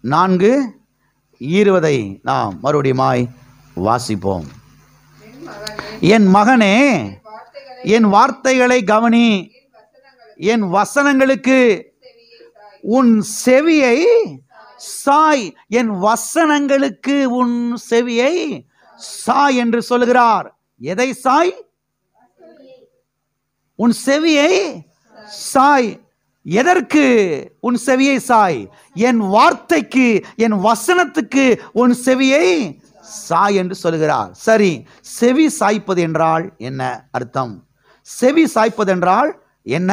4:20 நாம் மறுபடியுமாய் வாசிப்போம். என் மகனே, என் வார்த்தைகளை கவனி, என் வசனங்களுக்கு உன் செவியை சாய். என் வசனங்களுக்கு உன் செவியை சாய் என்று சொல்லுகிறார். எதை சாய்? உன் செவியை சாய். எதற்கு உன் செவியை சாய்? என் வார்த்தைக்கு, என் வசனத்துக்கு உன் செவியை சாய் என்று சொல்லுகிறார். சரி, செவி சாய்ப்பது என்றால் என்ன அர்த்தம்? செவி சாய்ப்பது என்றால் என்ன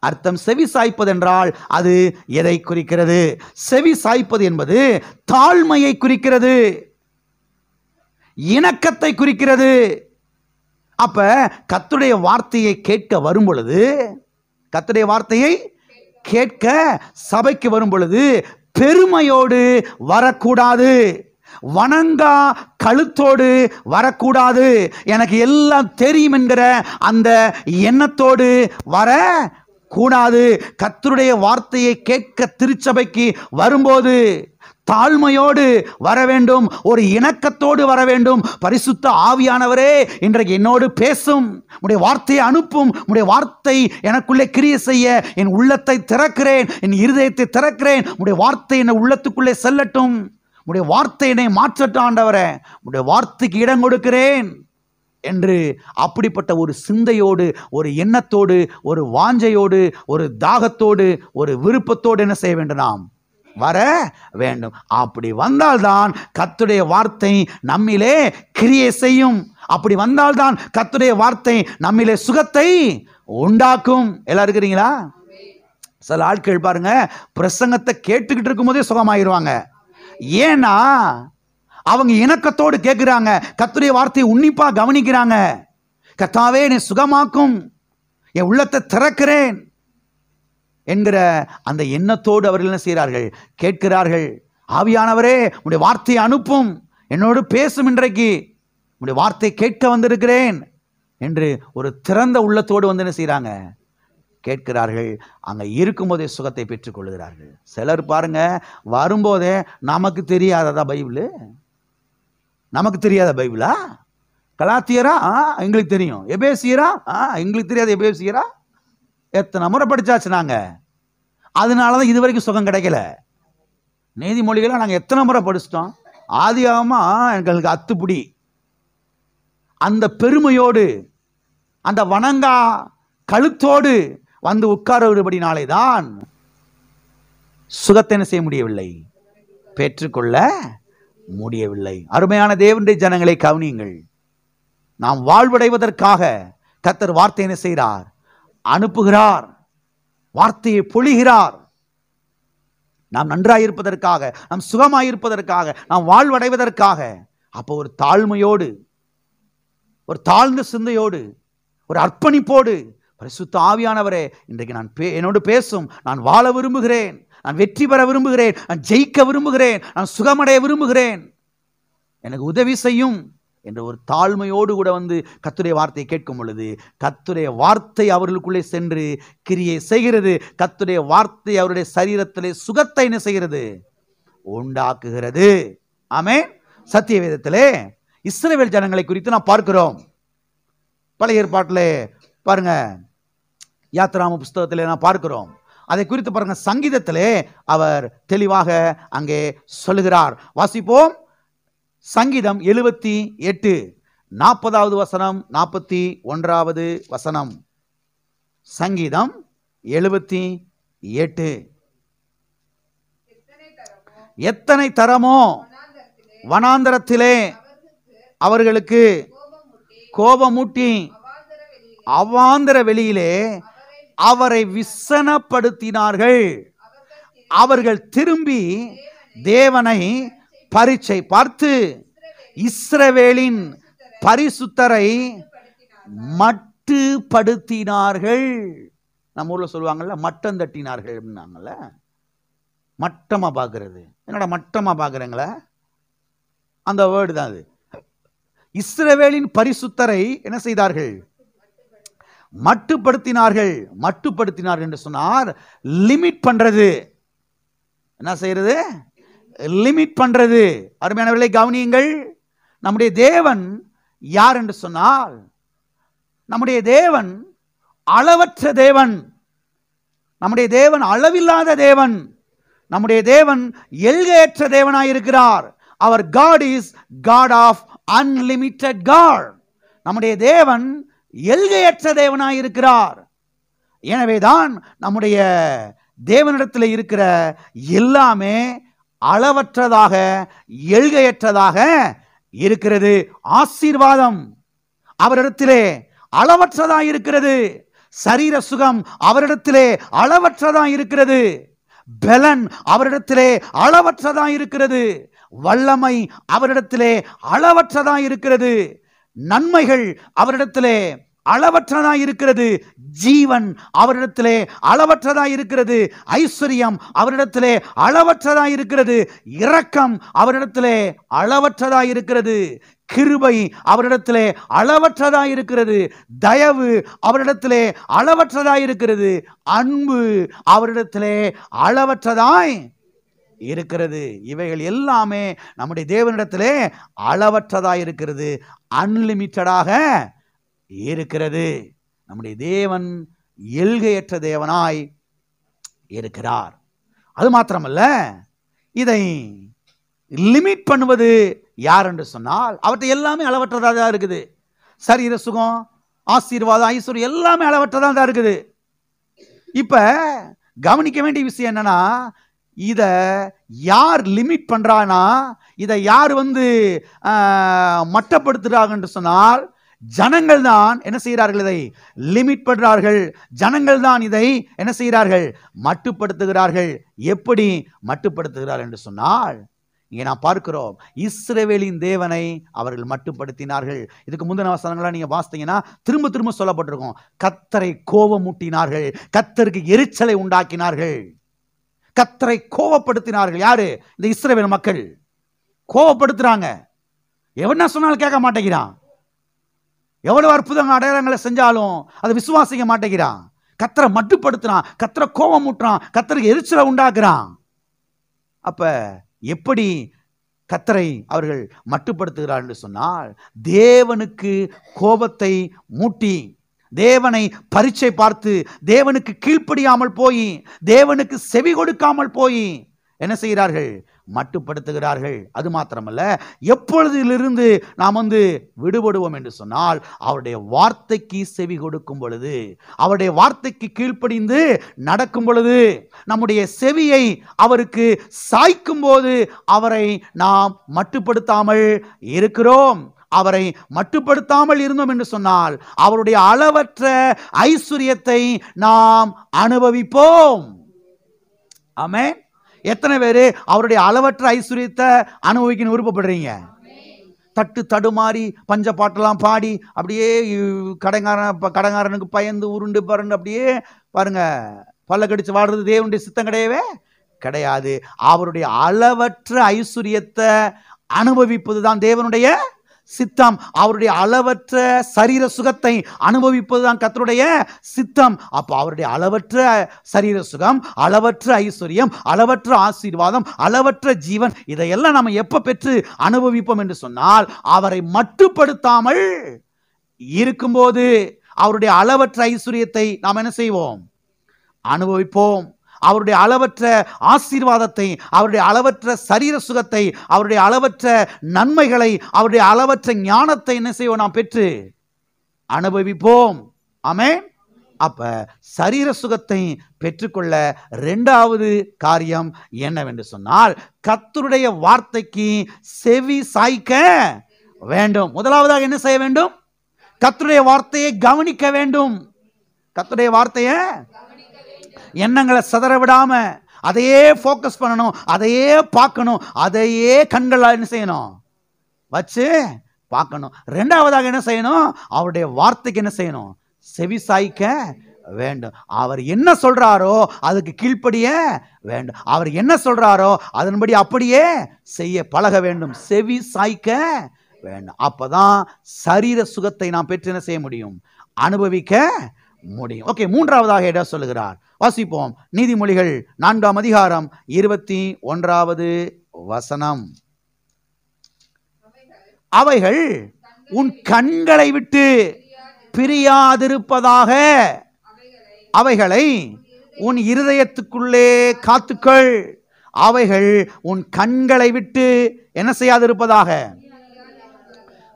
அர்த்தம்? செவி சாய்ப்பது என்றால் அது எதை குறிக்கிறது? செவி சாய்ப்பது என்பது தாழ்மையை குறிக்கிறது, இணக்கத்தை குறிக்கிறது. அப்ப கர்த்தருடைய வார்த்தையை கேட்க வரும் பொழுது, கர்த்தருடைய வார்த்தையை கேட்க சபைக்கு வரும் பொழுது பெருமையோடு வரக்கூடாது, வணங்கா கழுத்தோடு வரக்கூடாது, எனக்கு எல்லாம் தெரியும் என்கிற அந்த எண்ணத்தோடு வர கூடாது. கர்த்தருடைய வார்த்தையை கேட்க திருச்சபைக்கு வரும்போது தாழ்மையோடு வர வேண்டும், ஒரு இணக்கத்தோடு வர வேண்டும். பரிசுத்த ஆவியானவரே இன்றைக்கு என்னோடு பேசும், உடைய வார்த்தையை அனுப்பும், உடைய வார்த்தை எனக்குள்ளே கிரியை செய்ய என் உள்ளத்தை திறக்கிறேன், என் இருதயத்தை திறக்கிறேன், உடைய வார்த்தை என் உள்ளத்துக்குள்ளே செல்லட்டும், உடைய வார்த்தை என்னை மாற்றட்டும் ஆண்டவரே, உடைய வார்த்தைக்கு இடம் கொடுக்கிறேன் என்று அப்படிப்பட்ட ஒரு சிந்தையோடு, ஒரு எண்ணத்தோடு, ஒரு வாஞ்சையோடு, ஒரு தாகத்தோடு, ஒரு விருப்பத்தோடு என்ன செய்ய வேண்டும்? நாம் வர வேண்டும். அப்படி வந்தால்தான் கர்த்தருடைய வார்த்தை நம்மிலே கிரியை செய்யும். அப்படி வந்தால்தான் கர்த்தருடைய வார்த்தை நம்மிலே சுகத்தை உண்டாக்கும். எல்லாம் இருக்கிறீங்களா? சில ஆட்கள் பாருங்க, பிரசங்கத்தை கேட்டுக்கிட்டு இருக்கும் போதே சுகமாயிருவாங்க. ஏன்னா அவங்க இணக்கத்தோடு கேட்கிறாங்க, கர்த்தருடைய வார்த்தையை உன்னிப்பா கவனிக்கிறாங்க. கர்த்தாவே என்னை சுகமாக்கும், என் உள்ளத்தை திறக்கிறேன் என்கிற அந்த எண்ணத்தோடு அவர்கள் என்ன செய்கிறார்கள்? கேட்கிறார்கள். ஆவியானவரே உடைய வார்த்தையை அனுப்பும், என்னோடு பேசும், இன்றைக்கு உடைய வார்த்தை கேட்க வந்திருக்கிறேன் என்று ஒரு திறந்த உள்ளத்தோடு வந்து என்ன செய்கிறாங்க? கேட்கிறார்கள். அங்கே இருக்கும்போதே சுகத்தை பெற்றுக் கொள்கிறார்கள். சிலர் பாருங்க, வரும்போதே நமக்கு தெரியாததா பைபிள்? நமக்கு தெரியாத பைபிளா? கலாத்தியரா? எங்களுக்கு தெரியும். எபேசியரா? எங்களுக்கு தெரியாத எபேசியரா? எத்தனை முறை படிச்சாச்சு நாங்க, அதனாலதான் இது வரைக்கும் சுகம் கிடைக்கல. நீதிமொழிகளை நாங்கள் எத்தனை முறை படிச்சிட்டோம். ஆதியாகமா எங்களுக்கு அத்துப்புடி. அந்த பெருமையோடு, அந்த வணங்கா கழுத்தோடு வந்து உட்காருபடினாலே தான் சுகத்தை என்ன செய்ய முடியவில்லை? பெற்றுக்கொள்ள முடியவில்லை. அருமையான தேவனுடைய ஜனங்களை கவனியுங்கள். நாம் வாழ்வடைவதற்காக கர்த்தர் வார்த்தை என்ன செய்கிறார்? அனுப்புகிறார், வார்த்தையை பொழிகிறார். நாம் நன்றாயிருப்பதற்காக, நாம் சுகமாயிருப்பதற்காக, நாம் வாழ்வடைவதற்காக. அப்போ ஒரு தாழ்மையோடு, ஒரு தாழ்ந்த சிந்தையோடு, ஒரு அர்ப்பணிப்போடு, பரிசுத்த ஆவியானவரே இன்றைக்கு நான் என்னோடு பேசும், நான் வாழ விரும்புகிறேன், நான் வெற்றி பெற விரும்புகிறேன், நான் ஜெயிக்க விரும்புகிறேன், நான் சுகமடைய விரும்புகிறேன், எனக்கு உதவி செய்யும் என்ற ஒரு தாழ்மையோடு கூட வந்து கர்த்தருடைய வார்த்தையை கேட்கும் பொழுது கர்த்தருடைய வார்த்தை அவர்களுக்குள்ளே சென்று கிரியை செய்கிறது. கர்த்தருடைய வார்த்தை அவருடைய சரீரத்திலே சுகத்தை என்ன செய்கிறது? உண்டாக்குகிறது. ஆமென். சத்திய வேதத்திலே இஸ்ரவேல் ஜனங்களை குறித்து நாம் பார்க்கிறோம். பழைய ஏற்பாட்டிலே பாருங்க, யாத்ராம புஸ்தகத்திலே நாம் பார்க்கிறோம். அதை குறித்து பாருங்க, சங்கீதத்திலே அவர் தெளிவாக அங்கே சொல்லுகிறார். வாசிப்போம். சங்கீதம் 78 40வது வசனம், 41வது வசனம். சங்கீதம் 78. எத்தனை தரமோ வனாந்தரத்திலே அவர்களுக்கு கோபமூட்டி அவாந்தர வெளியிலே அவரை விசனப்படுத்தினார்கள். அவர்கள் திரும்பி தேவனை பரீட்சை பார்த்து இஸ்ரவேலின் பரிசுத்தரை மட்டுப்படுத்தினார்கள். நம்ம ஊர்ல சொல்லுவாங்கல்ல, மட்டம் தட்டினார்கள் அப்படின்னாங்கல்ல. மட்டமா பார்க்கறது, என்னடா மட்டமா பார்க்குறீங்களா? அந்த வேர்டு தான் அது. இஸ்ரவேலின் பரிசுத்தரை என்ன செய்தார்கள்? மட்டுப்படுத்தினார்கள். மட்டுப்படுத்தினார்கள் என்று சொன்னார் லிமிட் பண்றது. என்ன செய்யறது? லிமிட் பண்றது. அருமையானவர்களை கவனியுங்கள். நம்முடைய தேவன் யார் என்று சொன்னால், நம்முடைய தேவன் அளவற்ற தேவன். நம்முடைய தேவன் அளவில்லாத தேவன். நம்முடைய தேவன் எல்கையற்ற தேவனாயிருக்கிறார். அவர் God is God of unlimited God. நம்முடைய தேவன் எல்கையற்ற தேவனாயிருக்கிறார். எனவேதான் நம்முடைய தேவனிடத்தில் இருக்கிற எல்லாமே அளவற்றதாக எல்கையற்றதாக இருக்கிறது. ஆசீர்வாதம் அவரிடத்திலே அளவற்றதாக இருக்கிறது. சரீர சுகம் அவரிடத்திலே அளவற்றதாக இருக்கிறது. பலன் அவரிடத்திலே அளவற்றதாக இருக்கிறது. வல்லமை அவரிடத்திலே அளவற்றதாக இருக்கிறது. நன்மைகள் அவரிடத்திலே அளவற்றதாக இருக்கிறது. ஜீவன் அவரிடத்திலே அளவற்றதாக இருக்கிறது. ஐஸ்வர்யம் அவரிடத்திலே அளவற்றதாக இருக்கிறது. இரக்கம் அவரிடத்திலே அளவற்றதாக இருக்கிறது. கிருபை அவரிடத்திலே அளவற்றதாக இருக்கிறது. தயவு அவரிடத்திலே அளவற்றதாக இருக்கிறது. அன்பு அவரிடத்திலே அளவற்றதாய் இருக்கிறது. இவைகள் எல்லாமே நம்முடைய தேவனிடத்திலே அளவற்றதாக இருக்கிறது. அன்லிமிட்டடாக இருக்கிறது. நம்முடைய தேவன் எல்கையற்ற தேவனாய் இருக்கிறார். அது மாத்திரமல்ல, இதை லிமிட் பண்ணுவது யார் என்று சொன்னால், அவற்றை எல்லாமே அளவற்றதாக தான் இருக்குது. சரீர சுகம், ஆசீர்வாதம், ஐஸ்வர்யம் எல்லாமே அளவற்றதாக தான் இருக்குது. இப்ப கவனிக்க வேண்டிய விஷயம் என்னன்னா, இத யார் லிமிட் பண்றானா, இதை யார் மட்டப்படுத்துறாங்க என்று சொன்னால், ஜனங்கள் தான் என்ன செய்கிறார்கள்? இதை லிமிட் பண்றார்கள். ஜனங்கள் தான் இதை என்ன செய்கிறார்கள்? மட்டுப்படுத்துகிறார்கள். எப்படி மட்டுப்படுத்துகிறார்கள் என்று சொன்னால், இங்கே நாம் பார்க்கிறோம், இஸ்ரவேலின் தேவனை அவர்கள் மட்டுப்படுத்தினார்கள். இதுக்கு முந்தின வசனங்களா நீங்க வாசித்தீங்கன்னா திரும்ப திரும்ப சொல்லப்பட்டிருக்கும். கர்த்தரை கோபமூட்டினார்கள், கர்த்தருக்கு எரிச்சலை உண்டாக்கினார்கள், கர்த்தரை கோபப்படுத்தினார்கள். யாரு? இந்த இஸ்ரவேல் மக்கள் கோபப்படுத்துறாங்க. எவனா சொன்னாலும் கேட்க மாட்டேங்கிறான். எவ்வளவு அற்புதங்கள் அடையாளங்களை செஞ்சாலும் அதை விசுவாசிக்க மாட்டேங்கிறான். கர்த்தரை மட்டுப்படுத்துறான், கர்த்தரை கோபமூட்டுறான், கர்த்தருக்கு எரிச்சலை உண்டாக்குறான். அப்ப எப்படி கர்த்தரை அவர்கள் மட்டுப்படுத்துகிறார் என்று சொன்னால், தேவனுக்கு கோபத்தை மூட்டி, தேவனை பரீட்சை பார்த்து, தேவனுக்கு கீழ்ப்படியாமல் போய், தேவனுக்கு செவி கொடுக்காமல் போய் என்ன செய்கிறார்கள்? மட்டுப்படுத்துகிறார்கள். அது மாத்திரமல்ல, எப்பொழுதிலிருந்து நாம் விடுபடுவோம் என்று சொன்னால், அவருடைய வார்த்தைக்கு செவி கொடுக்கும் பொழுது, அவருடைய வார்த்தைக்கு கீழ்ப்படிந்து நடக்கும் பொழுது, நம்முடைய செவியை அவருக்கு சாய்க்கும் போது அவரை நாம் மட்டுப்படுத்தாமல் இருக்கிறோம். அவரை மட்டுப்படுத்தாமல் இருந்தோம் என்று சொன்னால், அவருடைய அளவற்ற ஐஸ்வர்யத்தை நாம் அனுபவிப்போம். ஆமென். எத்தனை பேரு அவருடைய அளவற்ற ஐஸ்வர்யத்தை அனுபவிக்கணும் விருப்பப்படுறீங்க? தட்டு தடுமாறி பஞ்ச பாட்டெல்லாம் பாடி அப்படியே கடங்காரனுக்கு பயந்து உருண்டு பரண்டு அப்படியே பாருங்க பல்ல கடிச்சு வாடுறது தேவனுடைய சித்தம் கிடையவே கிடையாது. அவருடைய அளவற்ற ஐஸ்வர்யத்தை அனுபவிப்பது தான் தேவனுடைய சித்தம். அவருடைய அளவற்ற சரீர சுகத்தை அனுபவிப்பதுதான் கர்த்தருடைய சித்தம். அப்போ அவருடைய அளவற்ற சரீர சுகம், அளவற்ற ஐஸ்வர்யம், அளவற்ற ஆசீர்வாதம், அளவற்ற ஜீவன், இதையெல்லாம் நம்ம எப்ப பெற்று அனுபவிப்போம் என்று சொன்னால், அவரை மட்டுப்படுத்தாமல் இருக்கும்போது அவருடைய அளவற்ற ஐஸ்வர்யத்தை நாம் என்ன செய்வோம்? அனுபவிப்போம். அவருடைய அளவற்ற ஆசீர்வாதத்தை, அவருடைய அளவற்ற சரீர சுகத்தை, அவருடைய அளவற்ற நன்மைகளை, அவருடைய அளவற்ற ஞானத்தை என்ன செய்வோம்? நாம் பெற்று அனுபவிப்போம். ஆமென். அப்ப சரீர சுகத்தை பெற்றுக்கொள்ள இரண்டாவது காரியம் என்னவென்று சொன்னால், கர்த்தருடைய வார்த்தைக்கு செவி சாய்க்க வேண்டும். முதலாவதாக என்ன செய்ய வேண்டும்? கர்த்தருடைய வார்த்தையை கவனிக்க வேண்டும். கர்த்தருடைய வார்த்தையை எண்ணங்களை சிதற விடாம அதையே ஃபோக்கஸ் பண்ணணும், அதையே பார்க்கணும், அதையே கண்கள் என்ன செய்யணும்? வச்சு பார்க்கணும். இரண்டாவதாக என்ன செய்யணும்? அவருடைய வார்த்தைக்கு என்ன செய்யணும்? செவி சாய்க்க வேண்டும். அவர் என்ன சொல்றாரோ அதுக்கு கீழ்ப்படிய வேண்டும். அவர் என்ன சொல்றாரோ அதன்படி அப்படியே செய்ய பழக வேண்டும். செவி சாய்க்க வேண்டும். அப்பதான் சரீர சுகத்தை நாம் பெற்று என்ன செய்ய முடியும்? அனுபவிக்க முடியும். ஓகே, மூன்றாவதாக என்ன சொல்லுகிறார்? வாசிப்போம். நீதிமொழிகள் 4ஆம் அதிகாரம் 21வது வசனம். அவைகள் உன் கண்களை விட்டு பிரியாதிருப்பதாக அவைகளை உன் இருதயத்துக்குள்ளே காத்துக்கள். அவைகள் உன் கண்களை விட்டு என்ன செய்யாதிருப்பதாக,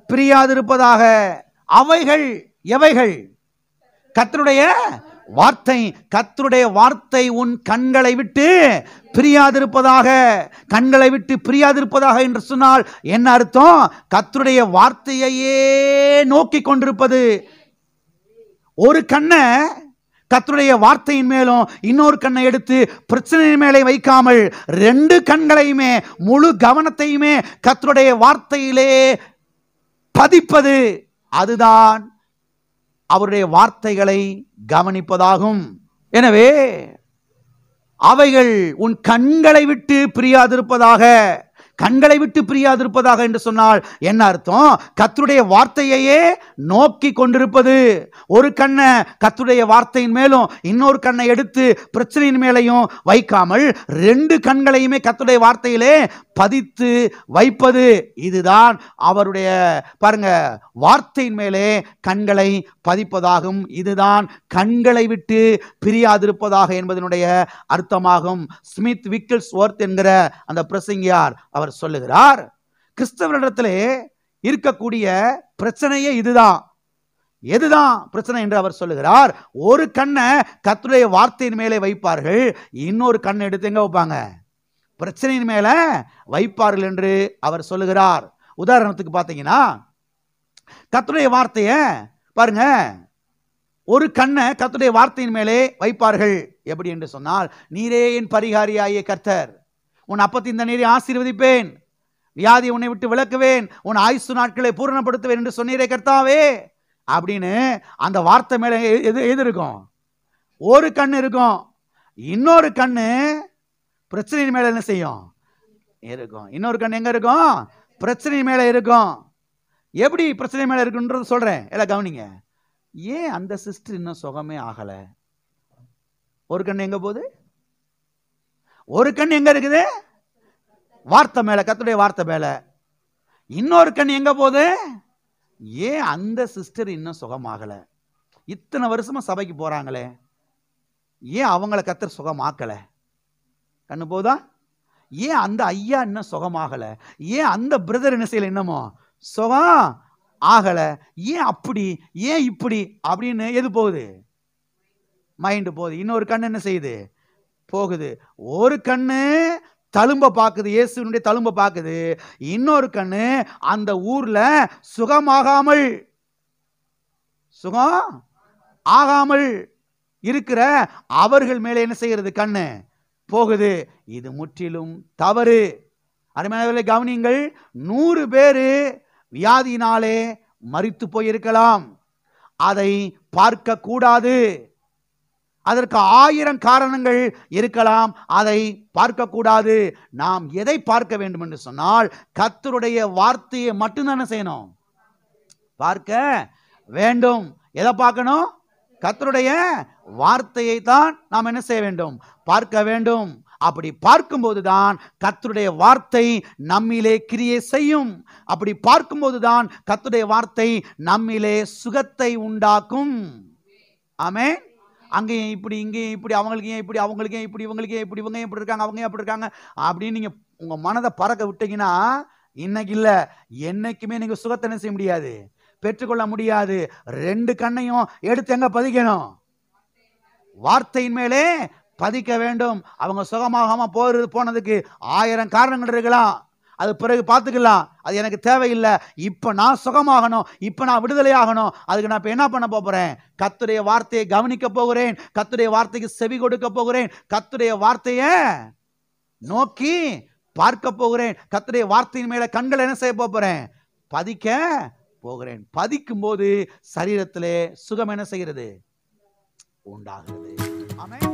பிரியாதிருப்பதாக. அவைகள் எவைகள்? கர்த்தருடைய வார்த்தை. கர்த்தருடைய வார்த்தை உன் கண்களை விட்டு பிரியாதிருப்பதாக. கண்களை விட்டு பிரியாதிருப்பதாக என்று சொன்னால் என்ன அர்த்தம்? கர்த்தருடைய வார்த்தையையே நோக்கி கொண்டிருப்பது. ஒரு கண்ணை கர்த்தருடைய வார்த்தையின் மேலும் இன்னொரு கண்ணை எடுத்து பிரச்சனையின் மேலே வைக்காமல் ரெண்டு கண்களையுமே முழு கவனத்தையுமே கர்த்தருடைய வார்த்தையிலே பதிப்பது, அதுதான் அவருடைய வார்த்தைகளை கவனிப்பதாகும். எனவே அவைகள் உன் கண்களை விட்டு பிரியாதிருப்பதாக. கண்களை விட்டு பிரியாதிருப்பதாக என்று சொன்னால் என்ன அர்த்தம்? கர்த்தருடைய வார்த்தையையே நோக்கி கொண்டிருப்பது. ஒரு கண்ணை கர்த்தருடைய வார்த்தையின் மேலும் இன்னொரு கண்ணை எடுத்து பிரச்சனையின் மேலையும் வைக்காமல் ரெண்டு கண்களையுமே கர்த்தருடைய வார்த்தையிலே பதித்து வைப்பது. இதுதான் அவருடைய பாருங்க வார்த்தையின் மேலே கண்களை பதிப்பதாகும். இதுதான் கண்களை விட்டு பிரியாதிருப்பதாக என்பதனுடைய அர்த்தமாகும். ஸ்மித் விக்கிள்ஸ்வொர்த் என்கிற அந்த பிரசங்கியார் அவர் சொல்லுகிறார், கிறிஸ்தவரிடத்திலே இருக்கக்கூடிய பிரச்சனையே இதுதான். எதுதான் பிரச்சனை என்று அவர் சொல்லுகிறார்? ஒரு கண்ணை கர்த்தருடைய வார்த்தையின் மேலே வைப்பார்கள், இன்னொரு கண்ணை எடுத்து எங்க வைப்பாங்க? பிரச்சனையின் மேல வைப்பார்கள் என்று அவர் சொல்லுகிறார். உதாரணத்துக்கு பார்த்தீங்கன்னா, கர்த்தருடைய வார்த்தையை பாருங்க, ஒரு கண்ணை கர்த்தருடைய வார்த்தையின் மேலே வைப்பார்கள். எப்படி என்று சொன்னால், நீரே என் பரிகாரியாகிய கர்த்தர், உன் அப்பத்தின் தண்ணீரை ஆசீர்வதிப்பேன், வியாதியை உன்னை விட்டு விலக்குவேன், உன் ஆயுசு நாட்களை பூரணப்படுத்துவேன் என்று சொன்னீரே கர்த்தாவே அப்படின்னு அந்த வார்த்தை மேலே எது இருக்கும்? ஒரு கண்ணு இருக்கும். இன்னொரு கண்ணு பிரச்சனையின் மேல என்ன செய்யும்? இருக்கும். இன்னொரு கண் எங்க இருக்கும்? பிரச்சனை மேல இருக்கும். எப்படி பிரச்சனை மேல இருக்குன்றது சொல்றேன், எல்லாம் கவனிங்க. ஏன் அந்த சிஸ்டர் இன்னும் சுகமே ஆகல? ஒரு கண் எங்க போகுது? ஒரு கண் எங்க இருக்குது? வார்த்தை மேல, கர்த்தருடைய வார்த்தை மேல. இன்னொரு கண் எங்க போகுது? ஏன் அந்த சிஸ்டர் இன்னும் சுகமாகல? இத்தனை வருஷமா சபைக்கு போறாங்களே, ஏன் அவங்கள கர்த்தர் சுகமாக்கல? கண்ணு போதா? ஏன் அந்த ஐயா இன்னும் சுகமாகல? ஏன் அந்த பிரதர் என்ன செய்யல இன்னமோ சுகம் ஆகல? ஏன் அப்படி, ஏன் இப்படி அப்படின்னு எது போகுது? மைண்டு போகுது. இன்னொரு கண்ணு என்ன செய்யுது? போகுது. ஒரு கண்ணு தழும்ப பார்க்குது, இயேசுனுடைய தழும்ப பார்க்குது. இன்னொரு கண்ணு அந்த ஊர்ல சுகம் ஆகாமல் இருக்கிற அவர்கள் மேலே என்ன செய்கிறது? கண்ணு போகுது. இது முற்றிலும் தவறு. அருமையானவர்களே கவனியுங்கள். 100 பேரு வியாதியினாலே மரித்து போயிருக்கலாம், அதை பார்க்க கூடாது. அதற்கு 1000 காரணங்கள் இருக்கலாம், அதை பார்க்க கூடாது. நாம் எதை பார்க்க வேண்டும் என்று சொன்னால், கர்த்தருடைய வார்த்தையை மட்டும்தான் செய்யணும், பார்க்க வேண்டும். எதை பார்க்கணும்? கர்த்தருடைய வார்த்தையை தான் நாம் என்ன செய்ய வேண்டும்? பார்க்க வேண்டும். அப்படி பார்க்கும்போது தான் கர்த்தருடைய வார்த்தை நம்மிலே கிரியை செய்யும். அப்படி பார்க்கும்போது தான் கர்த்தருடைய வார்த்தை நம்மிலே சுகத்தை உண்டாக்கும். ஆமென். அங்கேயும் இப்படி, இங்கேயும் இப்படி, அவங்களுக்கு ஏன் இப்படி, அவங்களுக்கு ஏன் இப்படி, இவங்களுக்கு ஏன் இப்படி, இவங்க ஏன் இப்படி இருக்காங்க, அவங்க ஏன் அப்படி இருக்காங்க அப்படின்னு நீங்க உங்க மனதை பறக்க விட்டீங்கன்னா, இன்னைக்கு இல்ல என்னைக்குமே நீங்க சுகத்தை என்ன செய்ய முடியாது, பெற்றுக்கொள்ள முடியாது. 2 கண்ணையும் எடுத்து எங்க பதிக்கணும்? வார்த்தையின் மேலே பதிக்க வேண்டும். அவங்க சுகமாகாம போனதுக்கு 1000 காரணங்கள் இருக்கலாம், அது பிறகு பார்த்துக்கலாம். அது எனக்கு தேவையில்லை. இப்போ நான் சுகமாகணும், இப்போ நான் விடுதலை ஆகணும். அதுக்கு நான் இப்போ என்ன பண்ண போகிறேன்? கர்த்தருடைய வார்த்தையை கவனிக்க போகிறேன், கர்த்தருடைய வார்த்தைக்கு செவி கொடுக்க போகிறேன், கர்த்தருடைய வார்த்தையை நோக்கி பார்க்க போகிறேன், கர்த்தருடைய வார்த்தையின் மேல கண்கள் என்ன செய்ய போகிறேன்? பதிக்க போகிறேன். பதிக்கும் போது சரீரத்திலே சுகம் என்ன செய்கிறது? உண்டாகிறது. ஆமென்.